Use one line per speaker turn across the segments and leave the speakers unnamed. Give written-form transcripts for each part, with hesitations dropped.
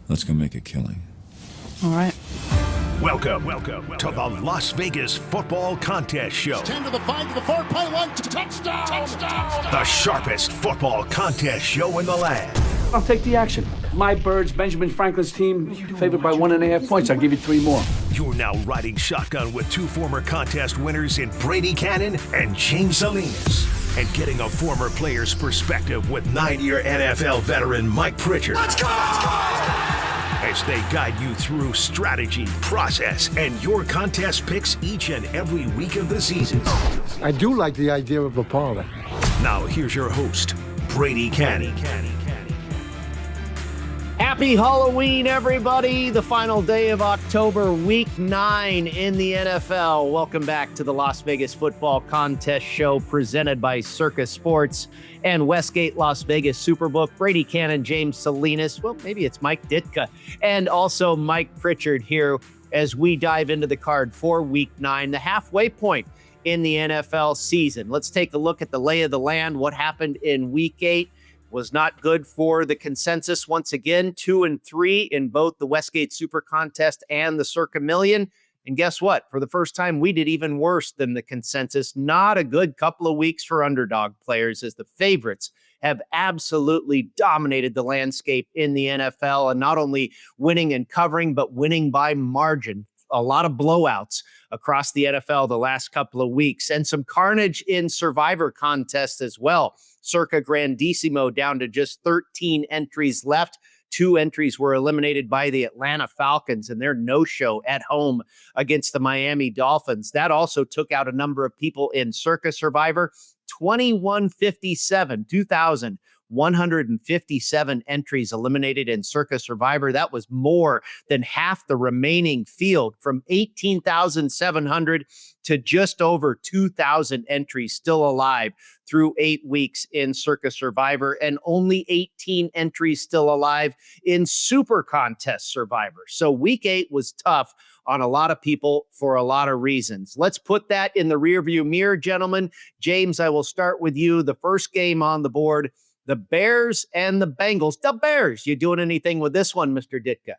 Let's go make a killing.
All right.
Welcome to the Las Vegas Football Contest Show.
10 to the 5 to the 4, play one, touchdown!
The sharpest football contest show in the land.
I'll take the action. My Birds, Benjamin Franklin's team, favored by 1.5 points. I'll give you 3 more.
You're now riding shotgun with 2 former contest winners in Brady, Kannon and James Salinas. And getting a former player's perspective with 9-year NFL veteran Mike Pritchard.
Let's go!
As they guide you through strategy, process, and your contest picks each and every week of the season.
I do like the idea of a parlay.
Now here's your host, Brady Kannon.
Happy Halloween, everybody. The final day of October, week 9 in the NFL. Welcome back to the Las Vegas Football Contest Show presented by Circus Sports and Westgate Las Vegas Superbook. Brady Kannon, James Salinas. Well, maybe it's Mike Ditka. And also Mike Pritchard here as we dive into the card for week 9, the halfway point in the NFL season. Let's take a look at the lay of the land. What happened in week 8? Was not good for the consensus once again, 2-3 in both the Westgate SuperContest and the Circa Million. And guess what? For the first time, we did even worse than the consensus. Not a good couple of weeks for underdog players as the favorites have absolutely dominated the landscape in the NFL and not only winning and covering, but winning by margin. A lot of blowouts across the NFL the last couple of weeks and some carnage in Survivor contests as well. Circa Grandissimo down to just 13 entries left. 2 entries were eliminated by the Atlanta Falcons in their no-show at home against the Miami Dolphins. That also took out a number of people in Circa Survivor. 2,157 entries eliminated in Circa Survivor. That was more than half the remaining field, from 18,700 to just over 2,000 entries still alive through 8 weeks in Circa Survivor, and only 18 entries still alive in SuperContest Survivor. So week 8 was tough on a lot of people for a lot of reasons. Let's put that in the rearview mirror, gentlemen. James, I will start with you. The first game on the board, the Bears and the Bengals. The Bears, you doing anything with this one, Mr. Ditka?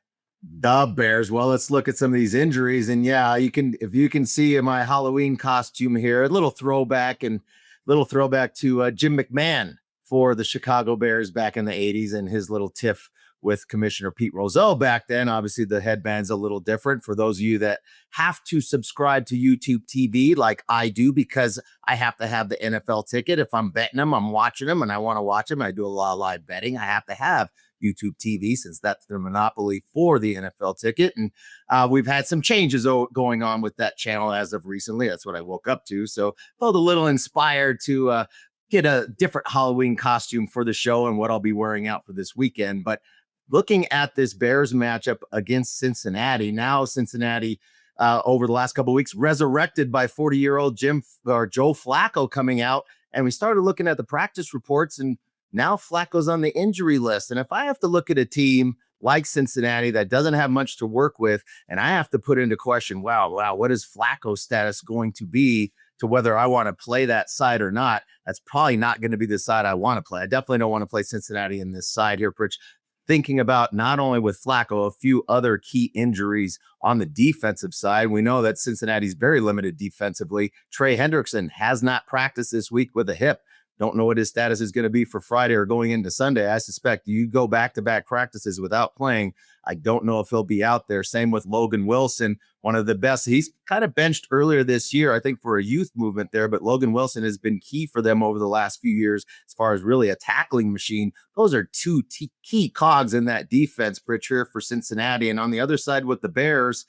The Bears. Well, let's look at some of these injuries. And yeah, if you can see in my Halloween costume here, a little throwback to Jim McMahon for the Chicago Bears back in the 80s and his little tiff with Commissioner Pete Rozelle back then. Obviously, the headband's a little different for those of you that have to subscribe to YouTube TV like I do, because I have to have the NFL ticket. If I'm betting them, I'm watching them, and I want to watch them. I do a lot of live betting. I have to have YouTube TV since that's the monopoly for the NFL ticket. And we've had some changes going on with that channel as of recently. That's what I woke up to. So felt a little inspired to get a different Halloween costume for the show and what I'll be wearing out for this weekend. But looking at this Bears matchup against Cincinnati, now Cincinnati over the last couple of weeks resurrected by 40-year-old Joe Flacco coming out, and we started looking at the practice reports, and now Flacco's on the injury list. And if I have to look at a team like Cincinnati that doesn't have much to work with, and I have to put into question, wow, what is Flacco's status going to be to whether I want to play that side or not? That's probably not going to be the side I want to play. I definitely don't want to play Cincinnati in this side here, Pritch. Thinking about not only with Flacco, a few other key injuries on the defensive side. We know that Cincinnati's very limited defensively. Trey Hendrickson has not practiced this week with a hip. Don't know what his status is going to be for Friday or going into Sunday. I suspect you go back-to-back practices without playing. I don't know if he'll be out there. Same with Logan Wilson, one of the best. He's kind of benched earlier this year, I think, for a youth movement there, but Logan Wilson has been key for them over the last few years as far as really a tackling machine. Those are 2 key cogs in that defense, Pritchard, for Cincinnati. And on the other side with the Bears,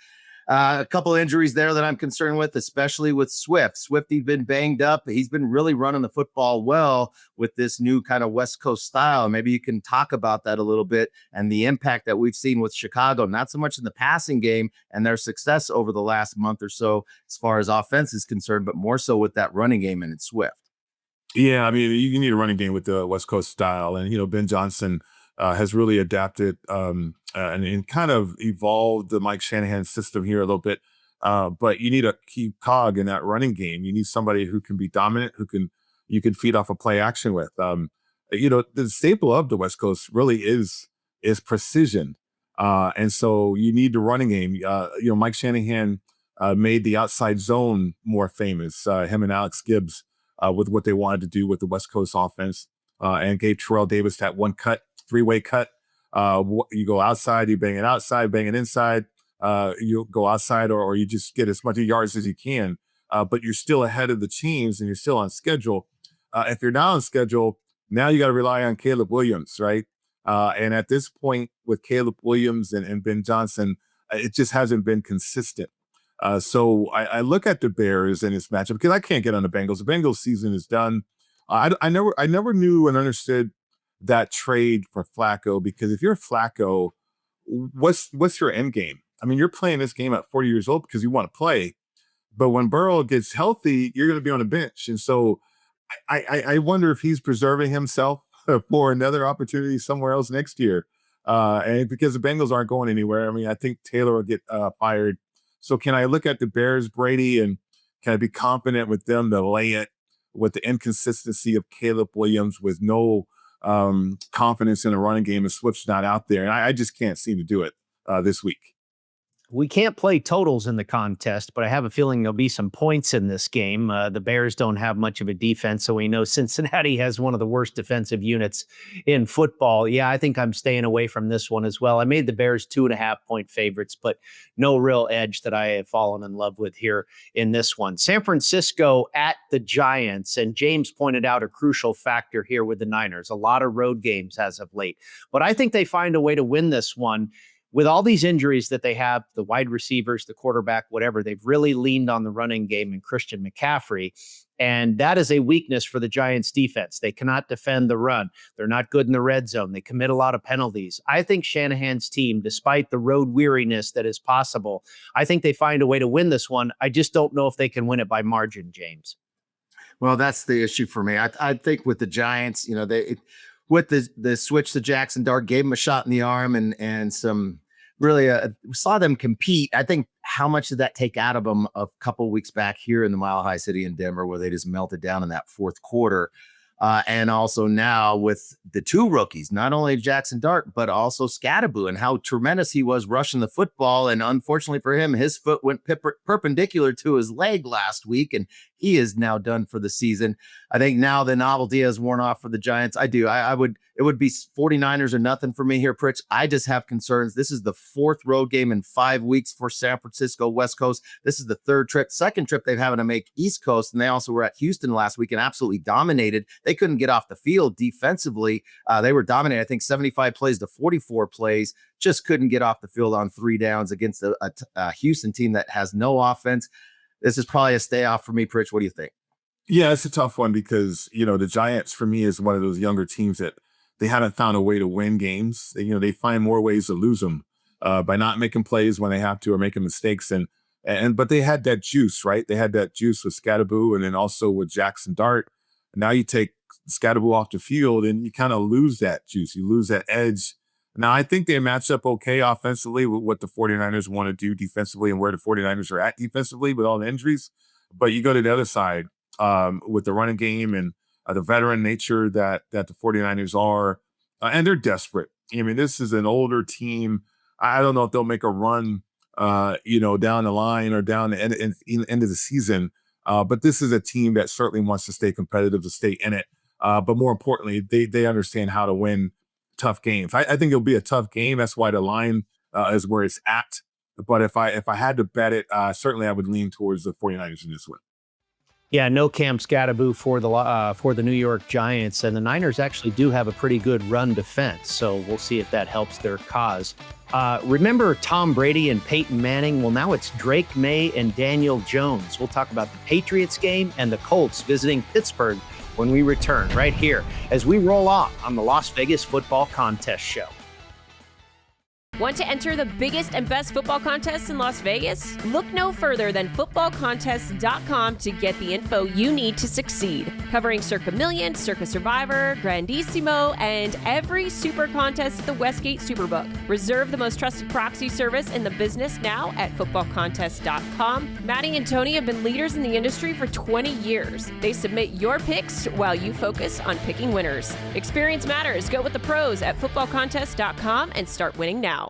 a couple of injuries there that I'm concerned with, especially with Swift. Swifty's been banged up. He's been really running the football well with this new kind of West Coast style. Maybe you can talk about that a little bit and the impact that we've seen with Chicago, not so much in the passing game and their success over the last month or so as far as offense is concerned, but more so with that running game and it's Swift.
Yeah, I mean, you need a running game with the West Coast style. And, Ben Johnson has really adapted and kind of evolved the Mike Shanahan system here a little bit. But you need a key cog in that running game. You need somebody who can be dominant, you can feed off a play action with. The staple of the West Coast really is precision. And so you need the running game. Mike Shanahan made the outside zone more famous, him and Alex Gibbs, with what they wanted to do with the West Coast offense, and gave Terrell Davis that one cut, three-way cut. You go outside, you bang it outside, bang it inside. You go outside or you just get as much yards as you can. But you're still ahead of the teams and you're still on schedule. If you're not on schedule, now you got to rely on Caleb Williams, right? And at this point with Caleb Williams and Ben Johnson, it just hasn't been consistent. So I look at the Bears in this matchup because I can't get on the Bengals. The Bengals season is done. I never knew and understood that trade for Flacco, because if you're Flacco, what's your end game? I mean, you're playing this game at 40 years old because you want to play. But when Burrow gets healthy, you're going to be on the bench. And so I wonder if he's preserving himself for another opportunity somewhere else next year. And because the Bengals aren't going anywhere, I mean, I think Taylor will get fired. So can I look at the Bears, Brady, and can I be confident with them to lay it with the inconsistency of Caleb Williams with no confidence in the running game and Swift's not out there? And I just can't seem to do it this week.
We can't play totals in the contest, but I have a feeling there'll be some points in this game. The Bears don't have much of a defense, so we know Cincinnati has one of the worst defensive units in football. Yeah, I think I'm staying away from this one as well. I made the Bears 2.5-point favorites, but no real edge that I have fallen in love with here in this one. San Francisco at the Giants, and James pointed out a crucial factor here with the Niners. A lot of road games as of late, but I think they find a way to win this one. With all these injuries that they have, the wide receivers, the quarterback, whatever, they've really leaned on the running game and Christian McCaffrey. And that is a weakness for the Giants defense. They cannot defend the run. They're not good in the red zone. They commit a lot of penalties. I think Shanahan's team, despite the road weariness that is possible, I think they find a way to win this one. I just don't know if they can win it by margin, James.
Well, that's the issue for me. I think with the Giants, with the switch to Jackson Dart, gave him a shot in the arm and some really saw them compete. I think how much did that take out of them a couple of weeks back here in the Mile High City in Denver, where they just melted down in that fourth quarter. And also now with the two rookies, not only Jackson Dart, but also Scatterbo, and how tremendous he was rushing the football. And unfortunately for him, his foot went perpendicular to his leg last week, and he is now done for the season. I think now the novelty has worn off for the Giants. It would be 49ers or nothing for me here, Pritch. I just have concerns. This is the fourth road game in 5 weeks for San Francisco West Coast. This is the second trip they've having to make East Coast. And they also were at Houston last week and absolutely dominated. They couldn't get off the field defensively. They were dominating, I think 75 plays to 44 plays, just couldn't get off the field on 3 downs against a Houston team that has no offense. This is probably a stay off for me, Pritch. What do you think?
Yeah, it's a tough one because, the Giants for me is one of those younger teams that they haven't found a way to win games. They find more ways to lose them by not making plays when they have to or making mistakes. But they had that juice, right? They had that juice with Scatterbo and then also with Jackson Dart. Now you take Scatterbo off the field and you kind of lose that juice. You lose that edge. Now, I think they match up okay offensively with what the 49ers want to do defensively and where the 49ers are at defensively with all the injuries. But you go to the other side with the running game and the veteran nature that the 49ers are, and they're desperate. I mean, this is an older team. I don't know if they'll make a run, down the line or down the end of the season. But this is a team that certainly wants to stay competitive, to stay in it. But more importantly, they understand how to win tough games. I think it'll be a tough game. That's why the line is where it's at. But if I had to bet it, certainly I would lean towards the 49ers in this one.
Yeah, no Cam Scatterbo for the New York Giants, and the Niners actually do have a pretty good run defense, so we'll see if that helps their cause. Remember Tom Brady and Peyton Manning? Well, now it's Drake May and Daniel Jones. We'll talk about the Patriots game and the Colts visiting Pittsburgh when we return right here as we roll on the Las Vegas Football Contest Show.
Want to enter the biggest and best football contests in Las Vegas? Look no further than footballcontest.com to get the info you need to succeed. Covering Circa Million, Circa Survivor, Grandissimo, and every super contest at the Westgate Superbook. Reserve the most trusted proxy service in the business now at footballcontest.com. Maddie and Tony have been leaders in the industry for 20 years. They submit your picks while you focus on picking winners. Experience matters. Go with the pros at footballcontest.com and start winning now.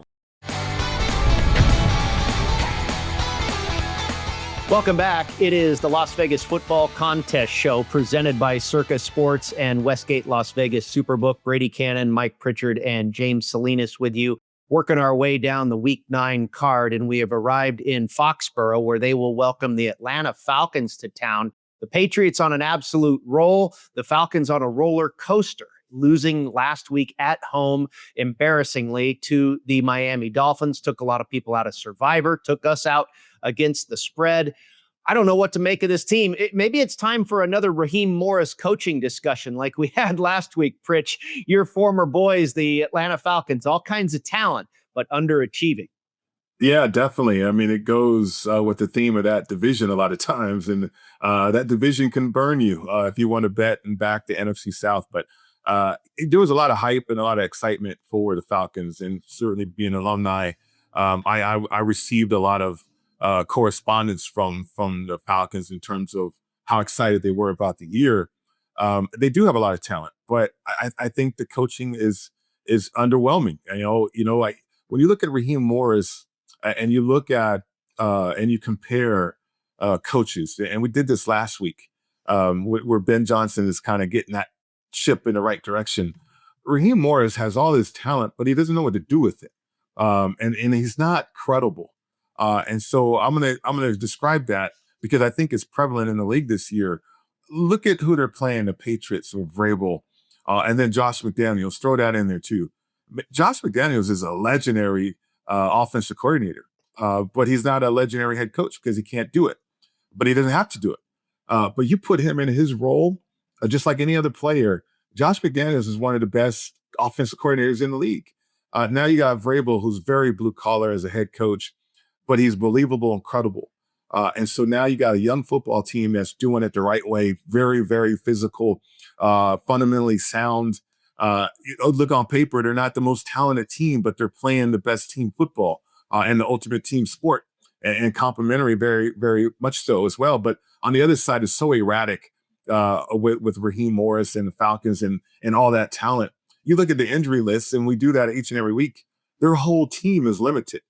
Welcome back. It is the Las Vegas Football Contest Show presented by Circa Sports and Westgate Las Vegas Superbook. Brady Kannon, Mike Pritchard, and James Salinas with you, working our way down the Week 9 card, and we have arrived in Foxborough, where they will welcome the Atlanta Falcons to town. The Patriots on an absolute roll, the Falcons on a roller coaster, losing last week at home, embarrassingly, to the Miami Dolphins. Took a lot of people out of Survivor, took us out against the spread. I don't know what to make of this team. Maybe it's time for another Raheem Morris coaching discussion like we had last week, Pritch. Your former boys, the Atlanta Falcons, all kinds of talent, but underachieving.
Yeah, definitely. I mean, it goes with the theme of that division a lot of times, and that division can burn you if you want to bet and back the NFC South. But there was a lot of hype and a lot of excitement for the Falcons, and certainly being an alumni, I received a lot of correspondence from the Falcons in terms of how excited they were about the year. They do have a lot of talent, but I think the coaching is underwhelming. Like when you look at Raheem Morris and you look at and you compare coaches, and we did this last week, where Ben Johnson is kind of getting that ship in the right direction. Raheem Morris has all this talent, but he doesn't know what to do with it, and he's not credible. And so I'm gonna describe that because I think it's prevalent in the league this year. Look at who they're playing: the Patriots with Vrabel, and then Josh McDaniels. Throw that in there too. Josh McDaniels is a legendary offensive coordinator, but he's not a legendary head coach because he can't do it. But he doesn't have to do it. But you put him in his role, just like any other player. Josh McDaniels is one of the best offensive coordinators in the league. Now you got Vrabel, who's very blue collar as a head coach, but he's believable and credible. And so now you got a young football team that's doing it the right way, very, very physical, fundamentally sound. Look on paper, they're not the most talented team, but they're playing the best team football and the ultimate team sport, and complementary, very, very much so as well. But on the other side, it's so erratic with Raheem Morris and the Falcons and all that talent. You look at the injury list, and we do that each and every week. Their whole team is limited.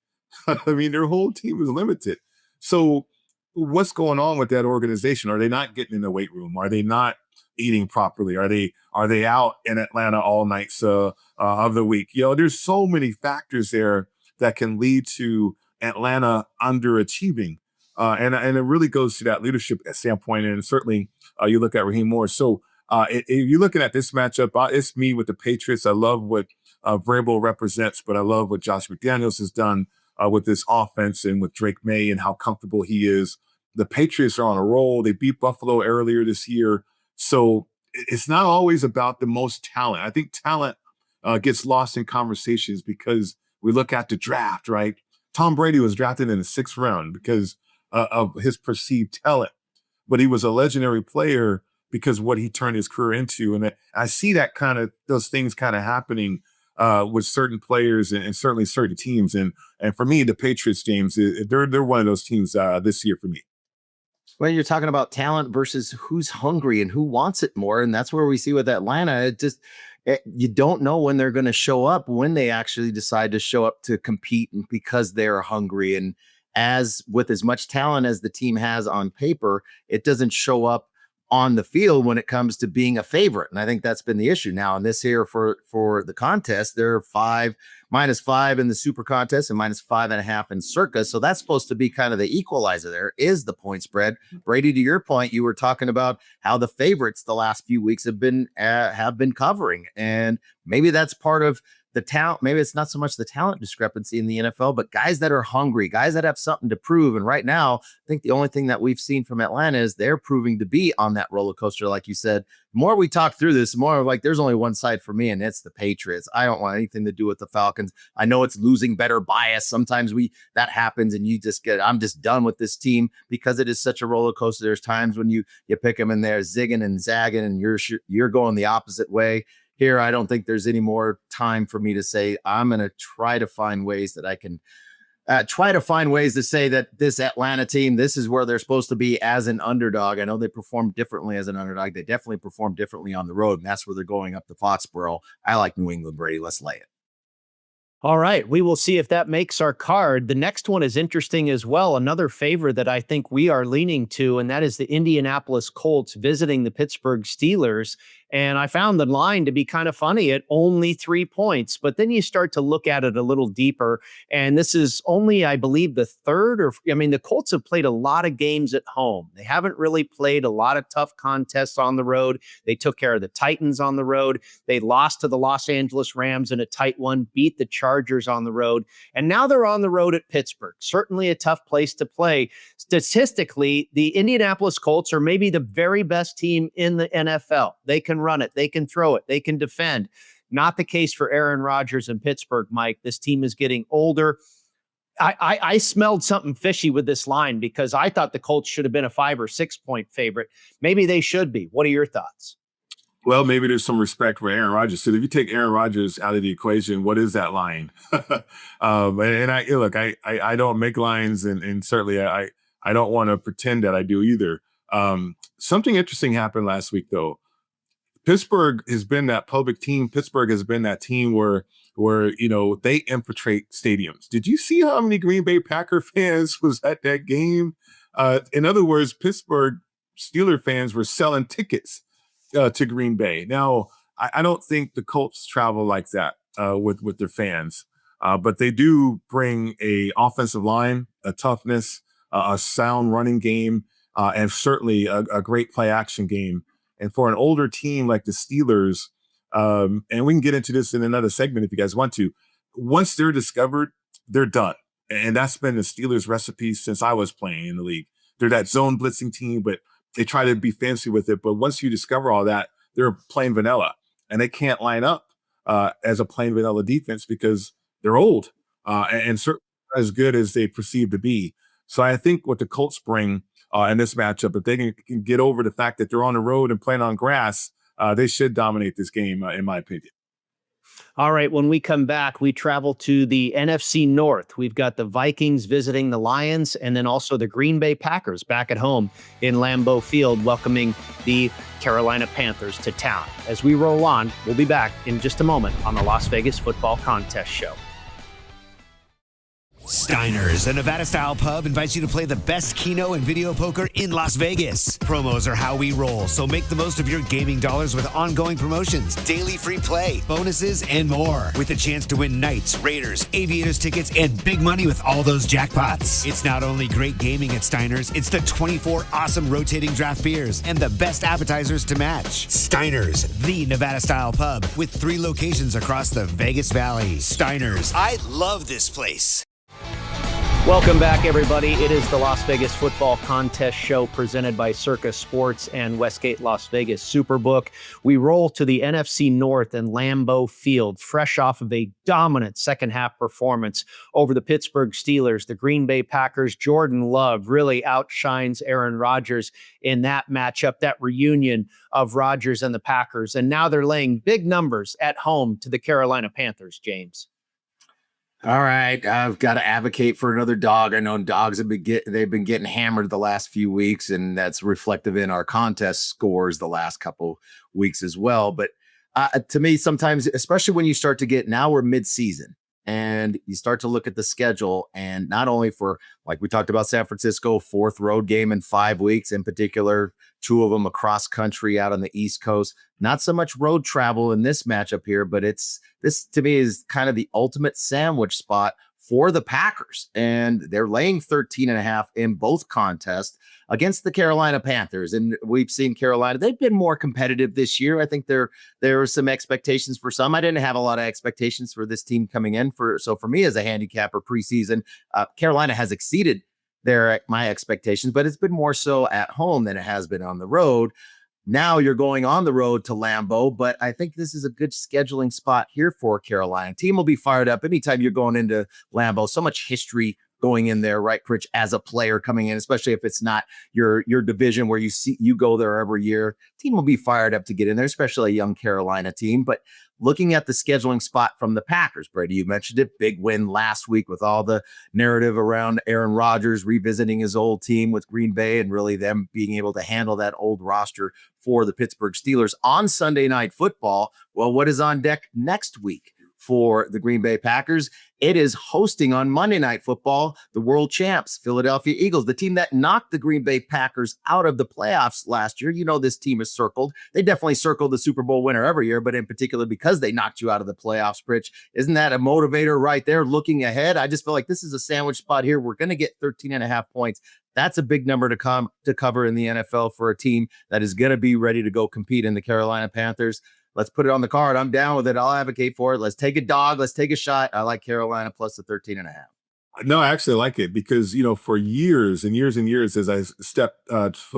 I mean, their whole team is limited. So what's going on with that organization? Are they not getting in the weight room? Are they not eating properly? Are they out in Atlanta all nights of the week? There's so many factors there that can lead to Atlanta underachieving. And it really goes to that leadership standpoint. And certainly you look at Raheem Morris. So if you're looking at this matchup, it's me with the Patriots. I love what Vrabel represents, but I love what Josh McDaniels has done with this offense and with Drake May and how comfortable he is. The Patriots are on a roll. They beat Buffalo earlier this year. So it's not always about the most talent. I think talent gets lost in conversations because we look at the draft, right? Tom Brady was drafted in the 6th round because of his perceived talent, but he was a legendary player because what he turned his career into. And I see those things kind of happening with certain players and certainly certain teams. And for me, the Patriots, James, they're one of those teams this year for me.
When you're talking about talent versus who's hungry and who wants it more, and that's where we see with Atlanta, you don't know when they're going to show up, when they actually decide to show up to compete, and because they're hungry. And as with as much talent as the team has on paper, it doesn't show up on the field when it comes to being a favorite. And I think that's been the issue. Now in this here for the contest, they're -5 in the SuperContest and -5.5 in Circa. So that's supposed to be kind of the equalizer. There is the point spread. Brady, to your point, you were talking about how the favorites the last few weeks have been covering. And maybe that's part of the talent. Maybe it's not so much the talent discrepancy in the NFL, but guys that are hungry, guys that have something to prove. And right now, I think the only thing that we've seen from Atlanta is they're proving to be on that roller coaster. Like you said, the more we talk through this, the more like there's only one side for me, and it's the Patriots. I don't want anything to do with the Falcons. I know it's losing better bias. Sometimes that happens and I'm just done with this team because it is such a roller coaster. There's times when you pick them and they're zigging and zagging and you're going the opposite way. Here, I don't think there's any more time for me to say I'm going to try to find ways that I can to say that this Atlanta team, this is where they're supposed to be as an underdog. I know they perform differently as an underdog. They definitely perform differently on the road, and that's where they're going up to Foxborough. I like New England, Brady. Let's lay it.
All right, we will see if that makes our card. The next one is interesting as well. Another favor that I think we are leaning to, and that is the Indianapolis Colts visiting the Pittsburgh Steelers. And I found the line to be kind of funny at only 3 points. But then you start to look at it a little deeper. And this is only, I believe, the the Colts have played a lot of games at home. They haven't really played a lot of tough contests on the road. They took care of the Titans on the road. They lost to the Los Angeles Rams in a tight one, beat the Chargers on the road. And now they're on the road at Pittsburgh. Certainly a tough place to play. Statistically, the Indianapolis Colts are maybe the very best team in the NFL. They can run it. They can throw it. They can defend. Not the case for Aaron Rodgers in Pittsburgh, Mike. This team is getting older. I smelled something fishy with this line because I thought the Colts should have been a 5 or 6 point favorite. Maybe they should be. What are your thoughts?
Well, maybe there's some respect for Aaron Rodgers. So if you take Aaron Rodgers out of the equation, what is that line? I don't make lines, and certainly I don't want to pretend that I do either. Something interesting happened last week, though. Pittsburgh has been that public team. Pittsburgh has been that team where they infiltrate stadiums. Did you see how many Green Bay Packer fans was at that game? In other words, Pittsburgh Steeler fans were selling tickets to Green Bay. Now, I don't think the Colts travel like that with their fans, but they do bring a offensive line, a toughness, a sound running game, and certainly a great play action game. And for an older team like the Steelers, and we can get into this in another segment if you guys want to, once they're discovered, they're done. And that's been the Steelers' recipe since I was playing in the league. They're that zone blitzing team, but they try to be fancy with it. But once you discover all that, they're plain vanilla. And they can't line up as a plain vanilla defense because they're old and certainly not as good as they perceive to be. So I think what the Colts bring in this matchup, if they can get over the fact that they're on the road and playing on grass, they should dominate this game, in my opinion.
All right, when we come back, we travel to the NFC North. We've got the Vikings visiting the Lions, and then also the Green Bay Packers back at home in Lambeau Field, welcoming the Carolina Panthers to town. As we roll on, we'll be back in just a moment on the Las Vegas Football Contest Show.
Steiner's, a Nevada-style pub, invites you to play the best keno and video poker in Las Vegas. Promos are how we roll, so make the most of your gaming dollars with ongoing promotions, daily free play, bonuses, and more. With a chance to win Knights, Raiders, Aviators tickets, and big money with all those jackpots. It's not only great gaming at Steiner's, it's the 24 awesome rotating draft beers and the best appetizers to match. Steiner's, the Nevada-style pub, with 3 locations across the Vegas Valley. Steiner's, I love this place.
Welcome back, everybody. It is the Las Vegas Football Contest Show presented by Circa Sports and Westgate Las Vegas Superbook. We roll to the NFC North and Lambeau Field, fresh off of a dominant second-half performance over the Pittsburgh Steelers. The Green Bay Packers, Jordan Love really outshines Aaron Rodgers in that matchup, that reunion of Rodgers and the Packers. And now they're laying big numbers at home to the Carolina Panthers, James.
All right, I've got to advocate for another dog. I know dogs have they've been getting hammered the last few weeks, and that's reflective in our contest scores the last couple weeks as well. But to me, sometimes, especially when you start to get, now we're mid-season, and you start to look at the schedule, and not only for, like we talked about, San Francisco, 4th road game in 5 weeks, in particular, 2 of them across country out on the East Coast. Not so much road travel in this matchup here, but this to me is kind of the ultimate sandwich spot for the Packers. And they're laying 13.5 in both contests against the Carolina Panthers. And we've seen Carolina, they've been more competitive this year. I think there are some expectations for some. I didn't have a lot of expectations for this team coming in. So for me as a handicapper preseason, Carolina has exceeded my expectations, but it's been more so at home than it has been on the road. Now you're going on the road to Lambeau, but I think this is a good scheduling spot here for Carolina. Team will be fired up anytime you're going into Lambeau. So much history going in there, right, Pritch, as a player coming in, especially if it's not your division where you go there every year. Team will be fired up to get in there, especially a young Carolina team. But looking at the scheduling spot from the Packers, Brady, you mentioned it, big win last week with all the narrative around Aaron Rodgers revisiting his old team with Green Bay and really them being able to handle that old roster for the Pittsburgh Steelers on Sunday Night Football. Well, what is on deck next week for the Green Bay Packers. It is hosting on Monday Night Football the world champs, Philadelphia Eagles, the team that knocked the Green Bay Packers out of the playoffs last year. You know, this team is circled. They definitely circle the Super Bowl winner every year, but in particular because they knocked you out of the playoffs, Pritch. Isn't that a motivator right there looking ahead? I just feel like this is a sandwich spot here. We're going to get 13.5 points. That's a big number to cover in the NFL for a team that is going to be ready to go compete in the Carolina Panthers. Let's put it on the card. I'm down with it. I'll advocate for it. Let's take a dog. Let's take a shot. I like Carolina plus the 13.5.
No, I actually like it because, for years and years and years, as I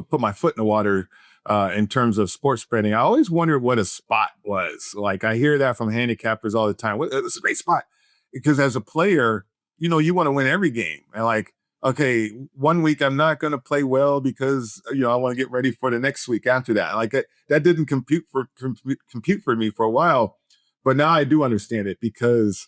put my foot in the water in terms of sports betting, I always wondered what a spot was. Like, I hear that from handicappers all the time. It's a great spot because as a player, you want to win every game. And like, okay, 1 week I'm not going to play well because, I want to get ready for the next week after that. Like that didn't compute for me for a while, but now I do understand it because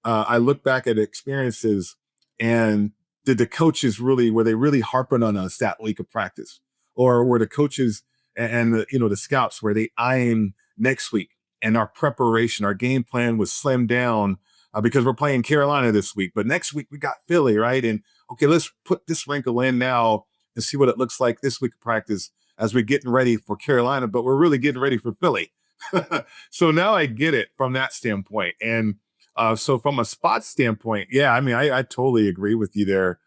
I look back at experiences and did the coaches were they really harping on us that week of practice, or were the coaches and the scouts, were they eyeing next week and our preparation, our game plan was slimmed down because we're playing Carolina this week, but next week we got Philly, right? And okay, let's put this wrinkle in now and see what it looks like this week of practice as we're getting ready for Carolina, but we're really getting ready for Philly. So now I get it from that standpoint. And so from a spot standpoint, yeah, I mean, I totally agree with you there.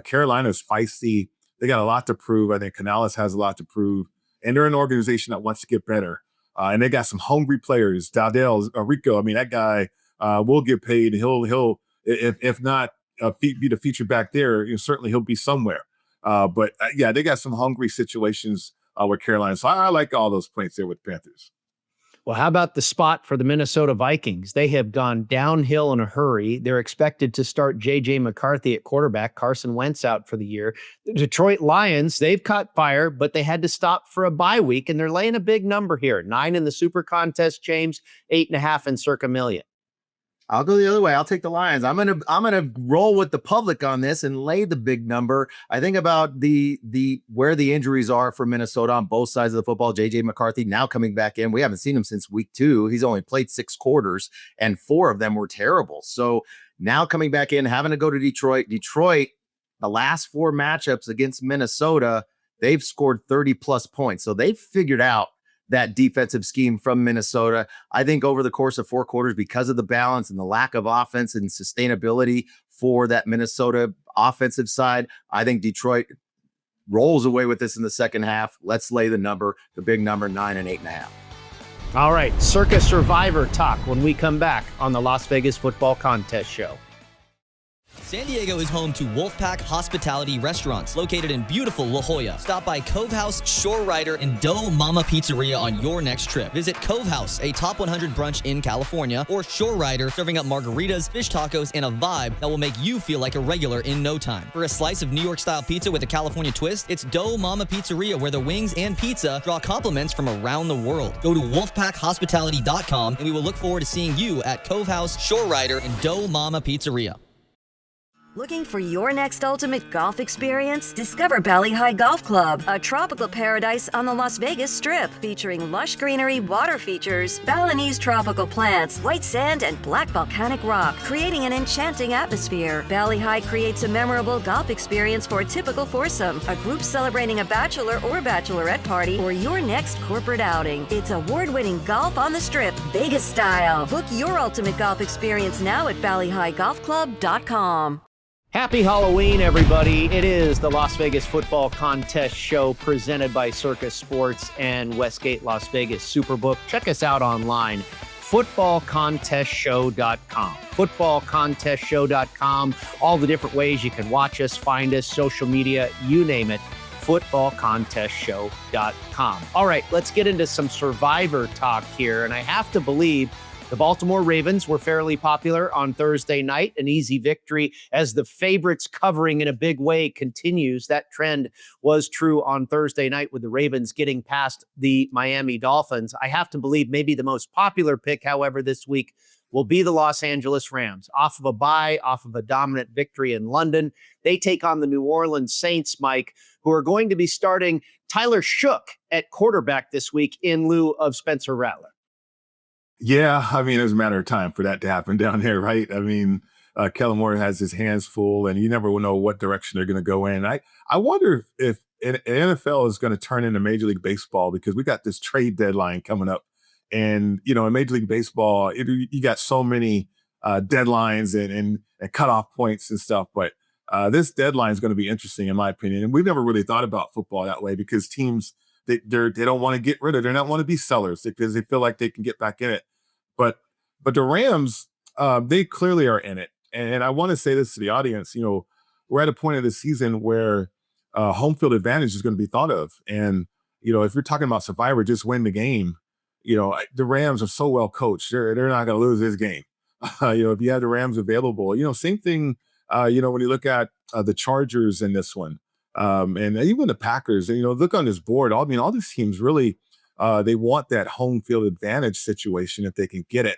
Carolina's feisty. They got a lot to prove. I think Canales has a lot to prove. And they're an organization that wants to get better. And they got some hungry players. Dowdell, Rico, I mean, that guy will get paid. He'll if not, be the feature back there, certainly he'll be somewhere. But yeah, they got some hungry situations with Carolina. So I like all those points there with Panthers.
Well, how about the spot for the Minnesota Vikings? They have gone downhill in a hurry. They're expected to start J.J. McCarthy at quarterback. Carson Wentz out for the year. The Detroit Lions, they've caught fire, but they had to stop for a bye week, and they're laying a big number here. 9 in the SuperContest, James, 8.5 in Circa Million.
I'll go the other way. I'll take the Lions. I'm gonna roll with the public on this and lay the big number. I think about the where the injuries are for Minnesota on both sides of the football. JJ McCarthy now coming back in. We haven't seen him since week 2. He's only played 6 quarters, and 4 of them were terrible. So now coming back in, having to go to Detroit. Detroit, the last 4 matchups against Minnesota, they've scored 30 plus points. So they've figured out that defensive scheme from Minnesota. I think over the course of 4 quarters, because of the balance and the lack of offense and sustainability for that Minnesota offensive side, I think Detroit rolls away with this in the second half. Let's lay the number, the big number, 9 and 8.5.
All right, Circa Survivor talk when we come back on the Las Vegas Football Contest Show.
San Diego is home to Wolfpack Hospitality Restaurants, located in beautiful La Jolla. Stop by Cove House, Shore Rider, and Dough Mama Pizzeria on your next trip. Visit Cove House, a top 100 brunch in California, or Shore Rider, serving up margaritas, fish tacos, and a vibe that will make you feel like a regular in no time. For a slice of New York-style pizza with a California twist, it's Dough Mama Pizzeria, where the wings and pizza draw compliments from around the world. Go to wolfpackhospitality.com, and we will look forward to seeing you at Cove House, Shore Rider, and Dough Mama Pizzeria.
Looking for your next ultimate golf experience? Discover Valley High Golf Club, a tropical paradise on the Las Vegas Strip, featuring lush greenery, water features, Balinese tropical plants, white sand, and black volcanic rock, creating an enchanting atmosphere. Valley High creates a memorable golf experience for a typical foursome, a group celebrating a bachelor or bachelorette party, or your next corporate outing. It's award-winning golf on the Strip, Vegas style. Book your ultimate golf experience now at valleyhighgolfclub.com.
Happy Halloween, everybody. It is the Las Vegas Football Contest Show presented by Circus Sports and Westgate Las Vegas Superbook. Check us out online, footballcontestshow.com. Footballcontestshow.com. All the different ways you can watch us, find us, social media, you name it, footballcontestshow.com. All right, let's get into some Survivor talk here. And I have to believe the Baltimore Ravens were fairly popular on Thursday night. An easy victory as the favorites covering in a big way continues. That trend was true on Thursday night with the Ravens getting past the Miami Dolphins. I have to believe maybe the most popular pick, however, this week will be the Los Angeles Rams. Off of a bye, off of a dominant victory in London, they take on the New Orleans Saints, Mike, who are going to be starting Tyler Shook at quarterback this week in lieu of Spencer Rattler.
Yeah, I mean, it was a matter of time for that to happen down there, right? I mean, Kellen Moore has his hands full, and you never will know what direction they're going to go in. I wonder if NFL is going to turn into Major League Baseball, because we got this trade deadline coming up, and in Major League Baseball, you got so many deadlines and cutoff points and stuff, but this deadline is going to be interesting, in my opinion. And we've never really thought about football that way, because teams they don't want to get rid of, they don't want to be sellers because they feel like they can get back in it. But the Rams, they clearly are in it. And I want to say this to the audience, we're at a point of the season where home field advantage is going to be thought of. And, if you're talking about survivor, just win the game. The Rams are so well coached. They're not going to lose this game. If you have the Rams available, same thing, when you look at the Chargers in this one, and even the Packers, look on this board. All these teams really, they want that home field advantage situation if they can get it.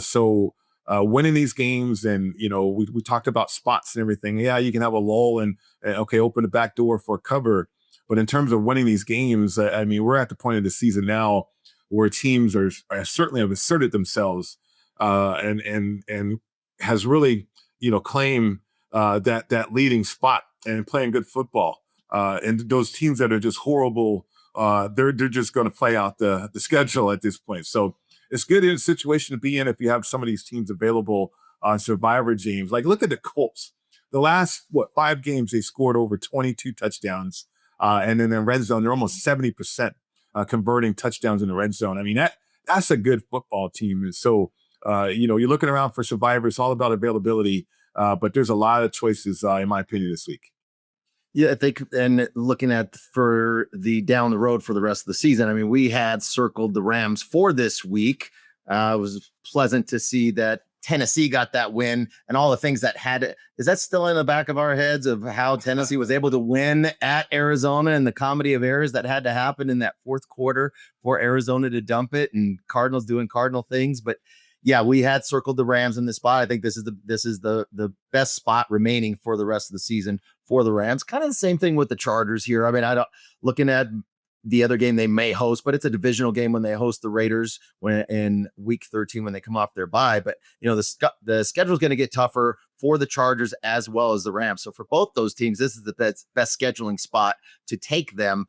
So winning these games, and we talked about spots and everything. Yeah, you can have a lull and open the back door for cover. But in terms of winning these games, we're at the point of the season now where teams are certainly have asserted themselves and has really claimed that leading spot and playing good football. And those teams that are just horrible, they're just going to play out the schedule at this point. So it's good in a situation to be in if you have some of these teams available on survivor games. Like, look at the Colts. The last 5 games, they scored over 22 touchdowns, and then in red zone, they're almost 70% converting touchdowns in the red zone. I mean, that's a good football team. And so you're looking around for survivors. It's all about availability, but there's a lot of choices, in my opinion, this week.
Yeah, I think, and looking at for the down the road for the rest of the season, we had circled the Rams for this week. It was pleasant to see that Tennessee got that win and all the things that is that still in the back of our heads of how Tennessee was able to win at Arizona and the comedy of errors that had to happen in that fourth quarter for Arizona to dump it and Cardinals doing Cardinal things. But yeah, we had circled the Rams in this spot. I think this is the best spot remaining for the rest of the season for the Rams. Kind of the same thing with the Chargers here. Looking at the other game they may host, but it's a divisional game when they host the Raiders in week 13 when they come off their bye. But the schedule is going to get tougher for the Chargers as well as the Rams. So for both those teams, this is the best scheduling spot to take them.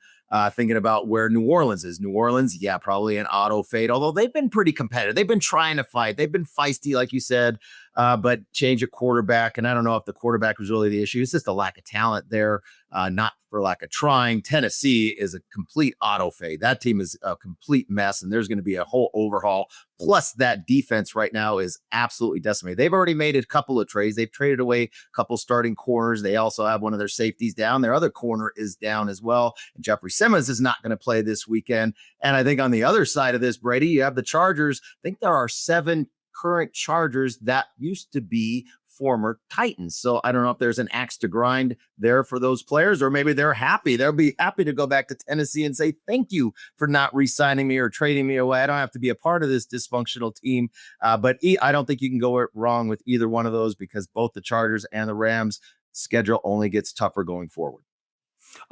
Thinking about where New Orleans is. New Orleans, yeah, probably an auto fade, although they've been pretty competitive. They've been trying to fight. They've been feisty, like you said, but change a quarterback. And I don't know if the quarterback was really the issue. It's just a lack of talent there, not for lack of trying. Tennessee is a complete auto fade. That team is a complete mess, and there's going to be a whole overhaul. Plus, that defense right now is absolutely decimated. They've already made a couple of trades. They've traded away a couple starting corners. They also have one of their safeties down. Their other corner is down as well. And Jeffrey Simmons is not going to play this weekend. And I think on the other side of this, Brady, you have the Chargers. I think there are 7 current Chargers that used to be former Titans. So I don't know if there's an axe to grind there for those players, or maybe they're happy. They'll be happy to go back to Tennessee and say, thank you for not re-signing me or trading me away. I don't have to be a part of this dysfunctional team. But I don't think you can go wrong with either one of those, because both the Chargers and the Rams schedule only gets tougher going forward.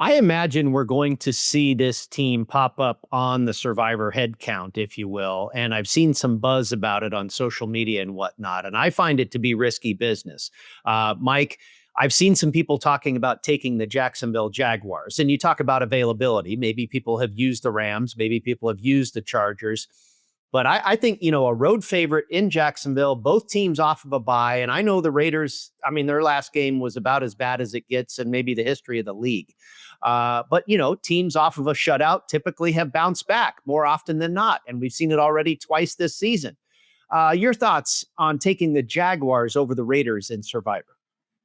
I imagine we're going to see this team pop up on the survivor head count, if you will. And I've seen some buzz about it on social media and whatnot. And I find it to be risky business. Mike, I've seen some people talking about taking the Jacksonville Jaguars. And you talk about availability. Maybe people have used the Rams. Maybe people have used the Chargers. But I think, a road favorite in Jacksonville, both teams off of a bye. And I know the Raiders, their last game was about as bad as it gets in maybe the history of the league. But teams off of a shutout typically have bounced back more often than not. And we've seen it already twice this season. Your thoughts on taking the Jaguars over the Raiders in Survivor?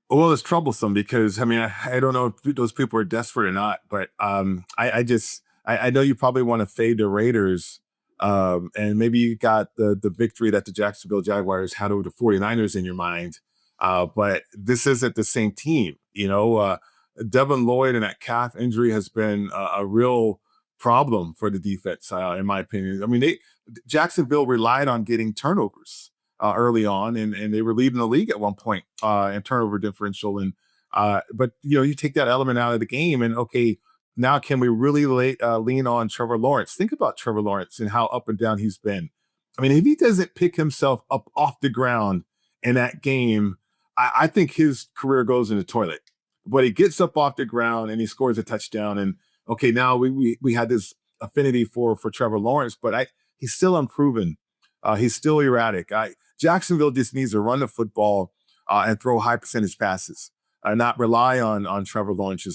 Well, it's troublesome because, I don't know if those people are desperate or not, but I know you probably want to fade the Raiders. And maybe you got the victory that the Jacksonville Jaguars had over the 49ers in your mind. But this isn't the same team. Devin Lloyd and that calf injury has been a real problem for the defense, in my opinion. Jacksonville relied on getting turnovers early on, and they were leading the league at one point in turnover differential. And but you take that element out of the game, and okay, now can we really lean on Trevor Lawrence? Think about Trevor Lawrence and how up and down he's been. I mean, if he doesn't pick himself up off the ground in that game, I think his career goes in the toilet. But he gets up off the ground and he scores a touchdown. And okay, now we had this affinity for Trevor Lawrence, but he's still unproven. He's still erratic. Jacksonville just needs to run the football and throw high percentage passes, not rely on Trevor Lawrence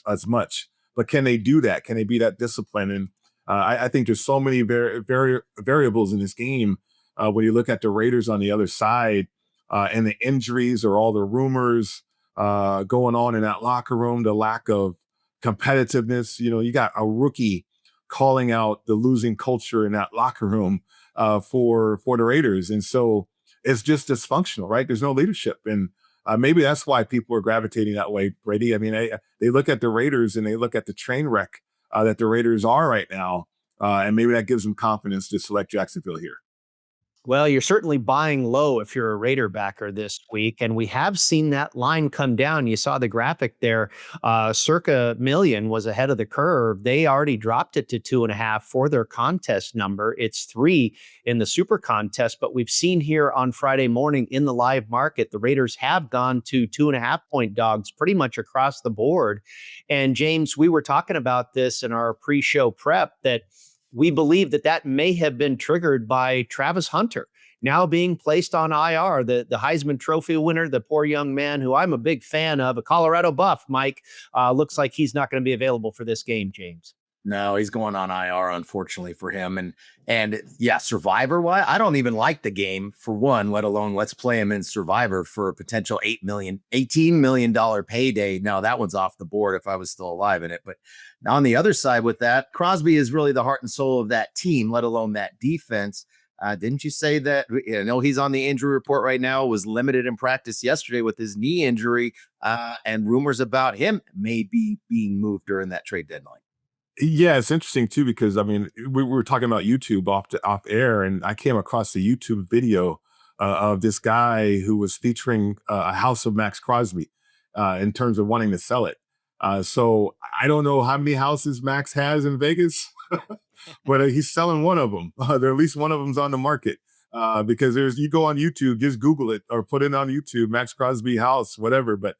as much. But can they do that? Can they be that disciplined? And I think there's so many variables in this game when you look at the Raiders on the other side and the injuries or all the rumors going on in that locker room, the lack of competitiveness. You got a rookie calling out the losing culture in that locker room for the Raiders. And so it's just dysfunctional, right? There's no leadership. And maybe that's why people are gravitating that way, Brady. I mean, they look at the Raiders and they look at the train wreck that the Raiders are right now. And maybe that gives them confidence to select Jacksonville here.
Well, you're certainly buying low if you're a Raider backer this week, and we have seen that line come down. You saw the graphic there. Circa million was ahead of the curve. They already dropped it to 2.5 for their contest number. It's 3 in the SuperContest, but we've seen here on Friday morning in the live market, the Raiders have gone to 2.5 point dogs pretty much across the board. And James, we were talking about this in our pre-show prep that we believe that may have been triggered by Travis Hunter now being placed on IR, the Heisman Trophy winner, the poor young man who I'm a big fan of, a Colorado Buff. Mike, looks like he's not going to be available for this game, James.
No, he's going on IR, unfortunately for him. And yeah, Survivor, why? I don't even like the game for one, let alone let's play him in Survivor for a potential $18 million payday. No, that one's off the board if I was still alive in it. But on the other side with that, Crosby is really the heart and soul of that team, let alone that defense. Didn't you say that? He's on the injury report right now, was limited in practice yesterday with his knee injury, and rumors about him may be being moved during that trade deadline.
Yeah, it's interesting too, because I mean, we were talking about YouTube off air, and I came across a YouTube video of this guy who was featuring a house of Max Crosby in terms of wanting to sell it. So I don't know how many houses Max has in Vegas, but he's selling one of them. At least one of them's on the market because you go on YouTube, just Google it or put it on YouTube, Max Crosby house, whatever. But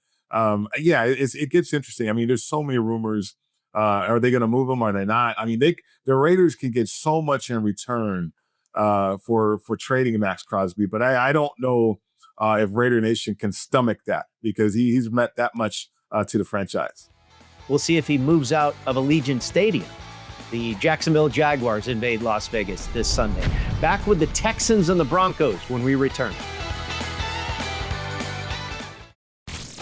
yeah, it gets interesting. I mean, there's so many rumors. Are they going to move them? Are they not? I mean, the Raiders can get so much in return for trading Max Crosby, but I don't know if Raider Nation can stomach that because he's meant that much to the franchise.
We'll see if he moves out of Allegiant Stadium. The Jacksonville Jaguars invade Las Vegas this Sunday. Back with the Texans and the Broncos when we return.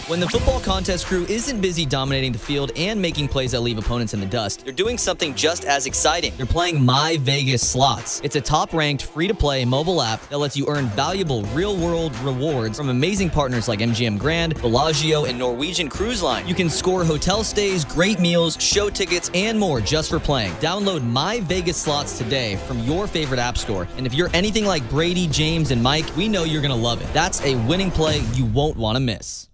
When the football contest crew isn't busy dominating the field and making plays that leave opponents in the dust, they're doing something just as exciting. They're playing My Vegas Slots. It's a top-ranked, free-to-play mobile app that lets you earn valuable real-world rewards from amazing partners like MGM Grand, Bellagio, and Norwegian Cruise Line. You can score hotel stays, great meals, show tickets, and more just for playing. Download My Vegas Slots today from your favorite app store. And if you're anything like Brady, James, and Mike, we know you're going to love it. That's a winning play you won't want to miss.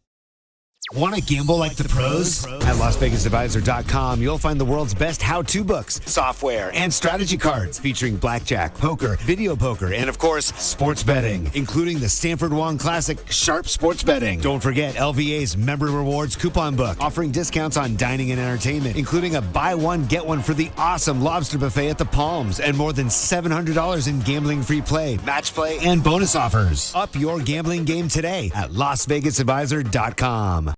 Want to gamble like the pros? At LasVegasAdvisor.com, you'll find the world's best how-to books, software, and strategy cards featuring blackjack, poker, video poker, and of course, sports betting, including the Stanford Wong Classic Sharp Sports Betting. Don't forget LVA's Member Rewards coupon book, offering discounts on dining and entertainment, including a buy one, get one for the awesome lobster buffet at the Palms, and more than $700 in gambling free play, match play, and bonus offers. Up your gambling game today at LasVegasAdvisor.com.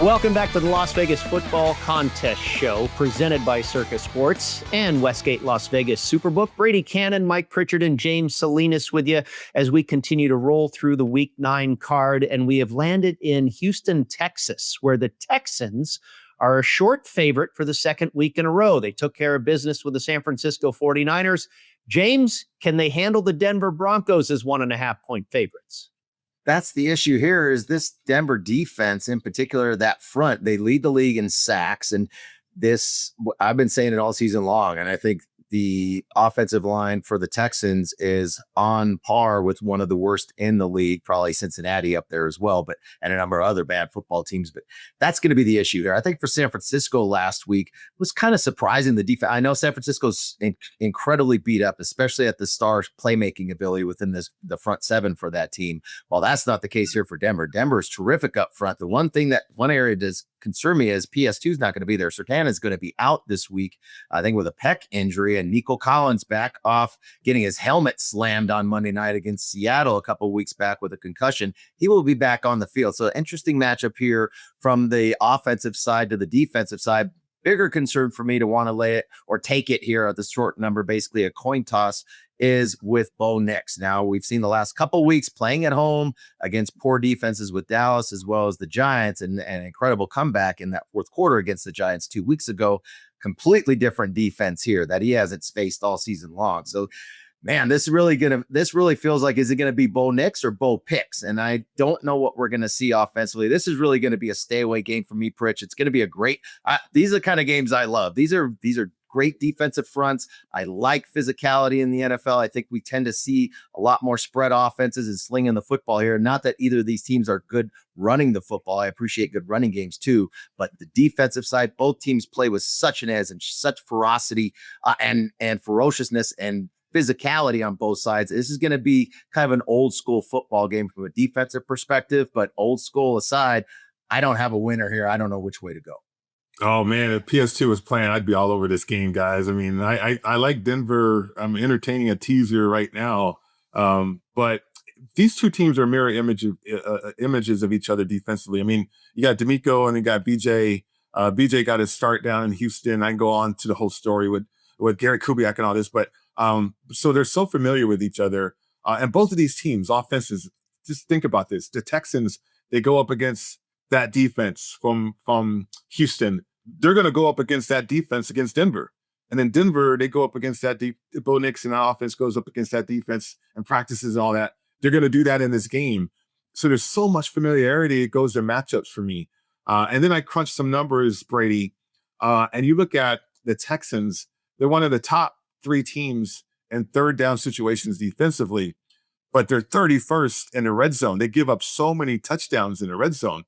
Welcome back to the Las Vegas Football Contest Show, presented by Circa Sports and Westgate Las Vegas Superbook. Brady Kannon, Mike Pritchard, and James Salinas with you as we continue to roll through the Week 9 card. And we have landed in Houston, Texas, where the Texans are a short favorite for the second week in a row. They took care of business with the San Francisco 49ers. James, can they handle the Denver Broncos as 1.5 point favorites?
That's the issue here is this Denver defense, in particular, that front, they lead the league in sacks. And this, I've been saying it all season long. And I think the offensive line for the Texans is on par with one of the worst in the league, probably Cincinnati up there as well, and a number of other bad football teams. But that's going to be the issue here. I think for San Francisco last week was kind of surprising, the defense. I know San Francisco's incredibly beat up, especially at the star playmaking ability within the front seven for that team. Well, that's not the case here for Denver. Denver is terrific up front. The one area does concern me is PS2 is not going to be there. Sertan is going to be out this week, I think, with a pec injury, and Nico Collins back off getting his helmet slammed on Monday night against Seattle a couple of weeks back with a concussion. He will be back on the field. So interesting matchup here from the offensive side to the defensive side. Bigger concern for me to want to lay it or take it here at the short number, basically a coin toss, is with Bo Nix. Now, we've seen the last couple of weeks playing at home against poor defenses with Dallas as well as the Giants, and an incredible comeback in that fourth quarter against the Giants 2 weeks ago. Completely different defense here that he hasn't faced all season long. So, man, this really feels like, is it going to be Bo Nix or Bo Picks? And I don't know what we're going to see offensively. This is really going to be a stay away game for me, Pritch. It's going to be a great, these are the kind of games I love. These are great defensive fronts. I like physicality in the NFL. I think we tend to see a lot more spread offenses and slinging the football here. Not that either of these teams are good running the football. I appreciate good running games too, but the defensive side, both teams play with such an edge and such ferocity and ferociousness and physicality on both sides. This is going to be kind of an old school football game from a defensive perspective, but old school aside, I don't have a winner here. I don't know which way to go.
Oh man, if PS2 was playing, I'd be all over this game, guys. I mean, I like Denver. I'm entertaining a teaser right now, but these two teams are mirror images of each other defensively. I mean, you got D'Amico and you got BJ. BJ got his start down in Houston. I can go on to the whole story with Garrett Kubiak and all this, but so they're so familiar with each other. And both of these teams, offenses, just think about this. The Texans, they go up against that defense from Houston. They're going to go up against that defense against Denver. And then Denver, they go up against that Bo Nix and our offense goes up against that defense and practices and all that. They're going to do that in this game. So there's so much familiarity. It goes to matchups for me. And then I crunch some numbers, Brady, and you look at the Texans, they're one of the top 3 teams in third down situations defensively, but they're 31st in the red zone. They give up so many touchdowns in the red zone.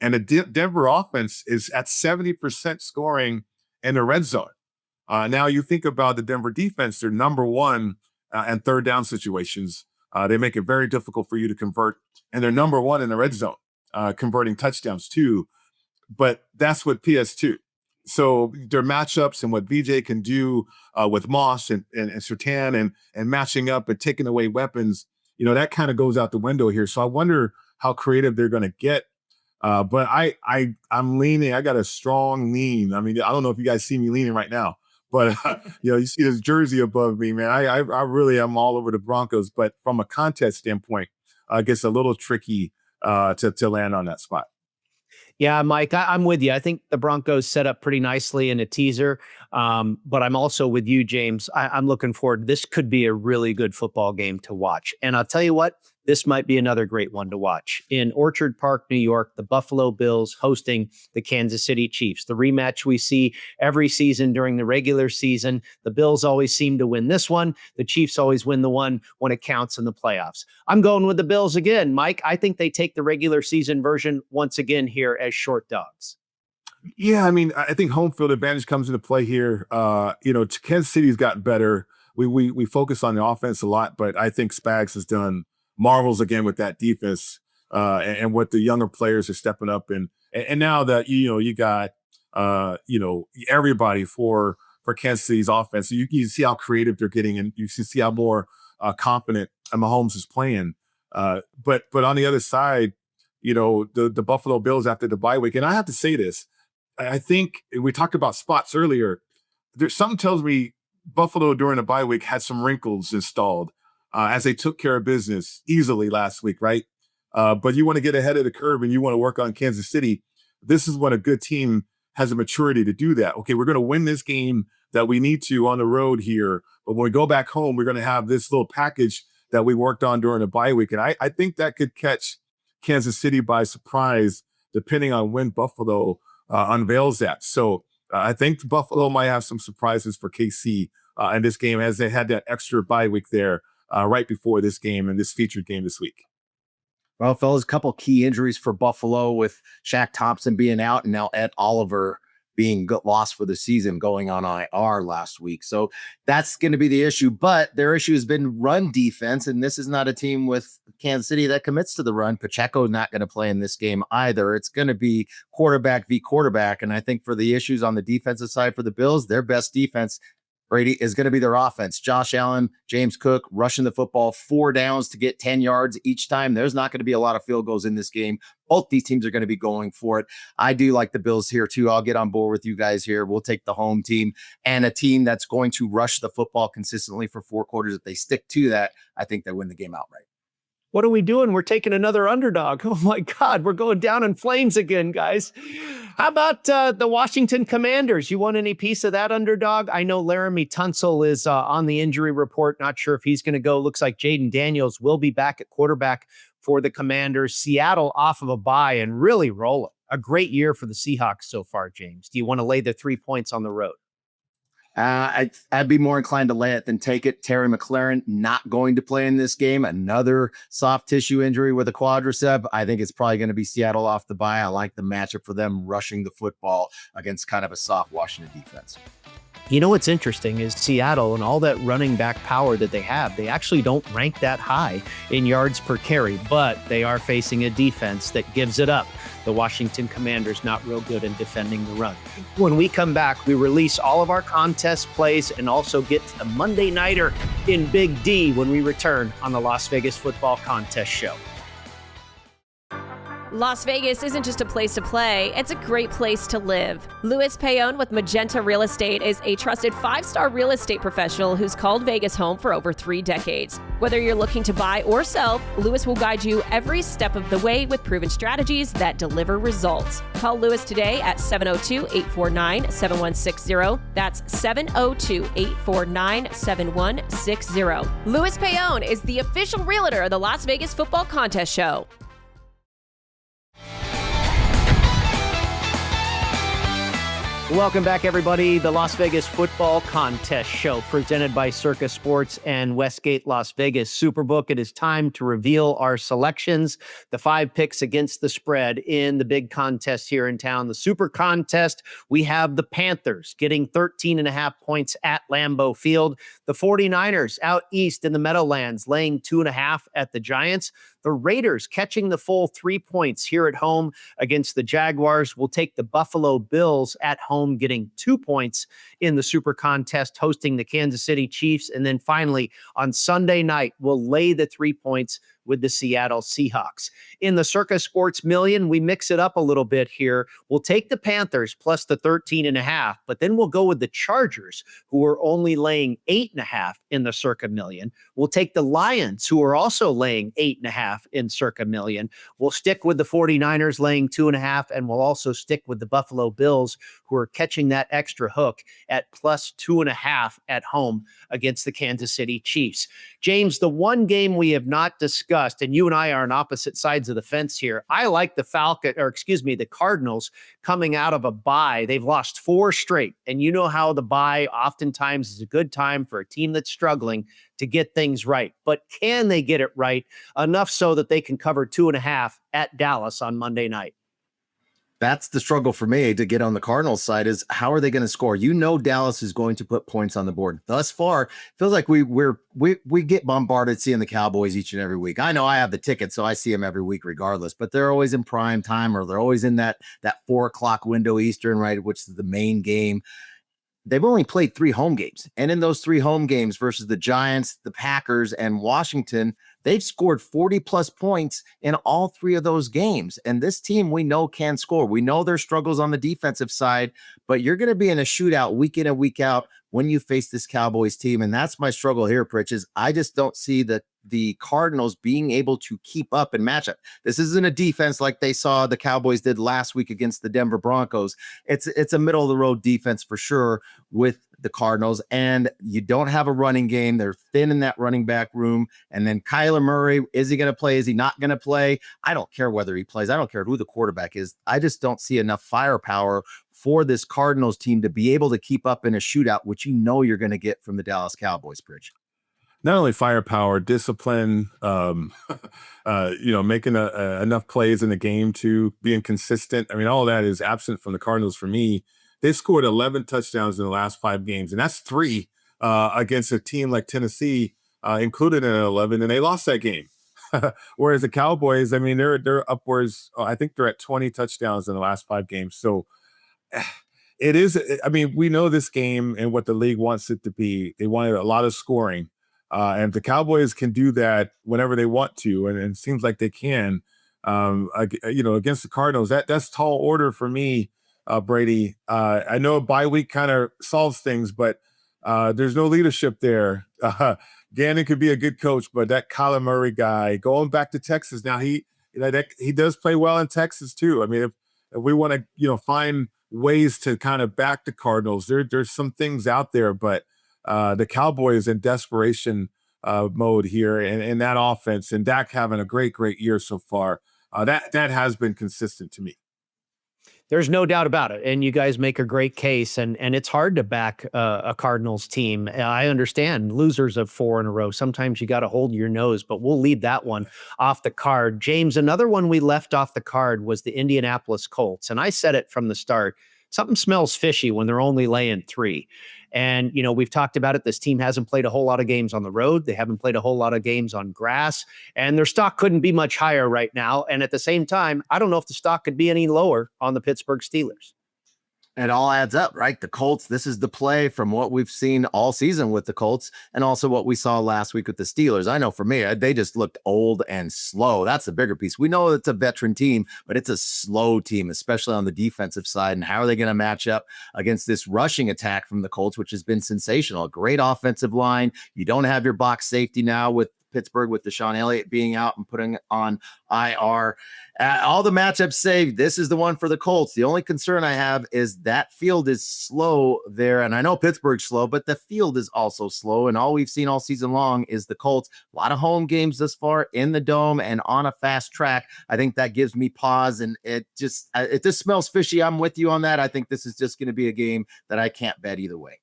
And the Denver offense is at 70% scoring in the red zone. Now you think about the Denver defense, they're number 1 in third down situations. They make it very difficult for you to convert, and they're number 1 in the red zone, converting touchdowns too. But that's what PS2. So their matchups and what VJ can do with Moss and Sertan and matching up and taking away weapons, that kind of goes out the window here. So I wonder how creative they're going to get. But I'm leaning. I got a strong lean. I mean, I don't know if you guys see me leaning right now, but you see this jersey above me, man. I really am all over the Broncos. But from a contest standpoint, it gets a little tricky to land on that spot.
Yeah, Mike, I'm with you. I think the Broncos set up pretty nicely in a teaser, but I'm also with you, James. I'm looking forward. This could be a really good football game to watch. And I'll tell you what, this might be another great one to watch. In Orchard Park, New York, the Buffalo Bills hosting the Kansas City Chiefs. The rematch we see every season during the regular season. The Bills always seem to win this one. The Chiefs always win the one when it counts in the playoffs. I'm going with the Bills again, Mike. I think they take the regular season version once again here as short dogs.
Yeah, I mean, I think home field advantage comes into play here. Kansas City's gotten better. We focus on the offense a lot, but I think Spags has done marvels again with that defense and what the younger players are stepping up and now that you got everybody for Kansas City's offense, so you can see how creative they're getting and you can see how more confident Mahomes is playing. But on the other side, the Buffalo Bills after the bye week, and I have to say this, I think we talked about spots earlier. There's something tells me Buffalo during the bye week had some wrinkles installed. As they took care of business easily last week, right? But you want to get ahead of the curve and you want to work on Kansas City. This is when a good team has a maturity to do that. Okay, we're going to win this game that we need to on the road here. But when we go back home, we're going to have this little package that we worked on during the bye week. And I think that could catch Kansas City by surprise, depending on when Buffalo unveils that. So I think Buffalo might have some surprises for KC in this game, as they had that extra bye week there right before this game and this featured game this week.
Well, fellas, a couple key injuries for Buffalo with Shaq Thompson being out and now Ed Oliver being lost for the season, going on IR last week. So that's going to be the issue. But their issue has been run defense, and this is not a team with Kansas City that commits to the run. Pacheco not going to play in this game either. It's going to be quarterback v. quarterback. And I think for the issues on the defensive side for the Bills, their best defense, Brady, is going to be their offense. Josh Allen, James Cook rushing the football 4 downs to get 10 yards each time. There's not going to be a lot of field goals in this game. Both these teams are going to be going for it. I do like the Bills here too. I'll get on board with you guys here. We'll take the home team and a team that's going to rush the football consistently for 4 quarters. If they stick to that, I think they win the game outright.
What are we doing? We're taking another underdog. Oh my God, we're going down in flames again, guys. How about the Washington Commanders? You want any piece of that underdog? I know Laramie Tunsil is on the injury report. Not sure if he's going to go. Looks like Jaden Daniels will be back at quarterback for the Commanders. Seattle off of a bye and really rolling. A great year for the Seahawks so far, James. Do you want to lay the 3 points on the road?
I'd be more inclined to lay it than take it. Terry McLaurin not going to play in this game. Another soft tissue injury with a quadricep. I think it's probably going to be Seattle off the bye. I like the matchup for them rushing the football against kind of a soft Washington defense.
You know what's interesting is Seattle and all that running back power that they have, they actually don't rank that high in yards per carry, but they are facing a defense that gives it up. The Washington Commanders not real good in defending the run. When we come back, we release all of our contest plays and also get a Monday Nighter in Big D when we return on the Las Vegas Football Contest Show.
Las Vegas isn't just a place to play, it's a great place to live. Louis Payon with Magenta Real Estate is a trusted 5-star real estate professional who's called Vegas home for over 3 decades. Whether you're looking to buy or sell, Louis will guide you every step of the way with proven strategies that deliver results. Call Louis today at 702-849-7160. That's 702-849-7160. Louis Payon is the official realtor of the Las Vegas Football Contest Show.
Welcome back, everybody. The Las Vegas Football Contest Show presented by Circa Sports and Westgate Las Vegas Superbook. It is time to reveal our selections, the 5 picks against the spread in the big contest here in town, the Super Contest. We have the Panthers getting 13.5 points at Lambeau Field. The 49ers out east in the Meadowlands laying 2.5 at the Giants. The Raiders catching the full 3 points here at home against the Jaguars. Will take the Buffalo Bills at home, getting 2 points in the Super Contest, hosting the Kansas City Chiefs. And then finally, on Sunday night, we'll lay the 3 points with the Seattle Seahawks. In the Circa Sports Million, we mix it up a little bit here. We'll take the Panthers plus the 13.5, but then we'll go with the Chargers, who are only laying 8.5 in the Circa Million. We'll take the Lions, who are also laying 8.5 in Circa Million. We'll stick with the 49ers laying 2.5, and we'll also stick with the Buffalo Bills, who are catching that extra hook at plus 2.5 at home against the Kansas City Chiefs. James, the one game we have not discussed, and you and I are on opposite sides of the fence here. I like the Cardinals coming out of a bye. They've lost 4 straight, and you know how the bye oftentimes is a good time for a team that's struggling to get things right. But can they get it right enough so that they can cover 2.5 at Dallas on Monday night?
That's the struggle for me to get on the Cardinals side, is how are they going to score? You know, Dallas is going to put points on the board. Thus far, feels like we get bombarded seeing the Cowboys each and every week. I know I have the ticket, so I see them every week regardless, but they're always in prime time, or they're always in that 4:00 window Eastern, right, which is the main game. They've only played 3 home games, and in those 3 home games versus the Giants, the Packers, and Washington, they've scored 40-plus points in all 3 of those games. And this team, we know, can score. We know their struggles on the defensive side, but you're going to be in a shootout week in and week out when you face this Cowboys team. And that's my struggle here, Pritch, is I just don't see the the Cardinals being able to keep up and match up. This isn't a defense like they saw the Cowboys did last week against the Denver Broncos. It's a middle of the road defense for sure with the Cardinals, and you don't have a running game. They're thin in that running back room. And then Kyler Murray, is he going to play? Is he not going to play? I don't care whether he plays. I don't care who the quarterback is. I just don't see enough firepower for this Cardinals team to be able to keep up in a shootout, which you're going to get from the Dallas Cowboys, Pritch.
Not only firepower, discipline, making enough plays in the game to being consistent. I mean, all of that is absent from the Cardinals for me. They scored 11 touchdowns in the last 5 games, and that's 3 against a team like Tennessee, included in 11, and they lost that game. Whereas the Cowboys, I mean, they're upwards. I think they're at 20 touchdowns in the last 5 games. So it is. I mean, we know this game and what the league wants it to be. They wanted a lot of scoring, and the Cowboys can do that whenever they want to, and it seems like they can. Against the Cardinals, that's tall order for me. Brady, I know a bye week kind of solves things, but there's no leadership there. Gannon could be a good coach, but that Kyler Murray guy, going back to Texas now, he does play well in Texas too. I mean, if we want to find ways to kind of back the Cardinals, there's some things out there, but the Cowboys in desperation mode here, and that offense, and Dak having a great year so far, that has been consistent to me.
There's no doubt about it. And you guys make a great case. And it's hard to back a Cardinals team. I understand losers of 4 in a row. Sometimes you got to hold your nose, but we'll leave that one off the card. James, another one we left off the card was the Indianapolis Colts. And I said it from the start, something smells fishy when they're only laying 3. And, we've talked about it. This team hasn't played a whole lot of games on the road. They haven't played a whole lot of games on grass, and their stock couldn't be much higher right now. And at the same time, I don't know if the stock could be any lower on the Pittsburgh Steelers.
It all adds up, right? The Colts, this is the play from what we've seen all season with the Colts and also what we saw last week with the Steelers. I know for me, they just looked old and slow. That's the bigger piece. We know it's a veteran team, but it's a slow team, especially on the defensive side. And how are they going to match up against this rushing attack from the Colts, which has been sensational? A great offensive line. You don't have your box safety now with Pittsburgh, with Deshaun Elliott being out and putting on IR. All the matchups say this is the one for the Colts. The only concern I have is that field is slow there. And I know Pittsburgh's slow, but the field is also slow. And all we've seen all season long is the Colts. A lot of home games thus far in the dome and on a fast track. I think that gives me pause. And it just smells fishy. I'm with you on that. I think this is just going to be a game that I can't bet either way.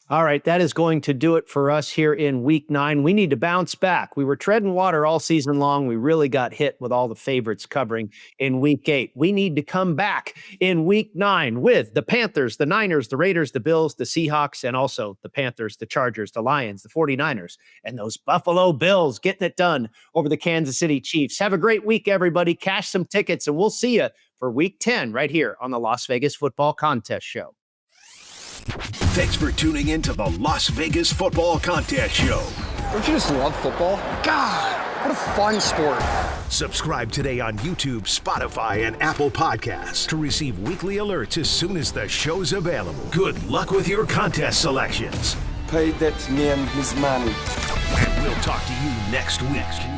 All right, that is going to do it for us here in Week 9. We need to bounce back. We were treading water all season long. We really got hit with all the favorites covering in Week 8. We need to come back in Week 9 with the Panthers, the Niners, the Raiders, the Bills, the Seahawks, and also the Panthers, the Chargers, the Lions, the 49ers, and those Buffalo Bills getting it done over the Kansas City Chiefs. Have a great week, everybody. Cash some tickets, and we'll see you for Week 10 right here on the Las Vegas Football Contest Show.
Thanks for tuning in to the Las Vegas Football Contest Show.
Don't you just love football? God, what a fun sport.
Subscribe today on YouTube, Spotify, and Apple Podcasts to receive weekly alerts as soon as the show's available. Good luck with your contest selections.
Pay that man his money.
And we'll talk to you next week.